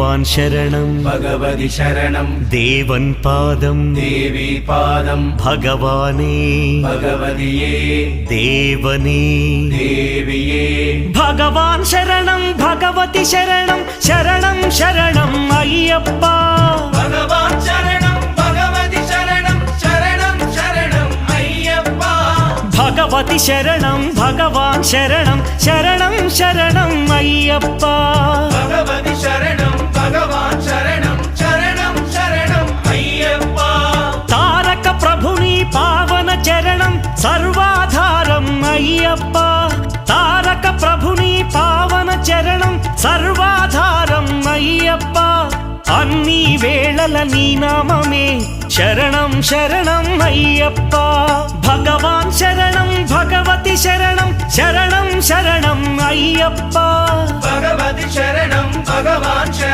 भगवान् शरणं भगवति शरणं देवन् पादं देवी पादं भगवाने भगवतिये देवने देविये भगवान् शरणं भगवति शरणं शरणं शरणं अय्यप्पा भगवान् शरणं भगवति शरणं शरणं शरणं अय्यप्पा भगवति शरणं भगवान् शरणं शरणं शरणं अय्यप्पा भगवति शरणं भगवान् शरणं शरणं शरणं अय्यप्पा तारक प्रभुनि पावन चरणं सर्वाधारं अय्यप्पा तारक प्रभुनि पावन चरणं सर्वाधारं अय्यप्पा अन्नी वेळల నీ నామమే శరణం శరణం అయ్యప్పా భగవాన్ శరణం భగవతి శరణం శరణం శరణం అయ్యప్పా भगवति शरणं भगवान् शरणं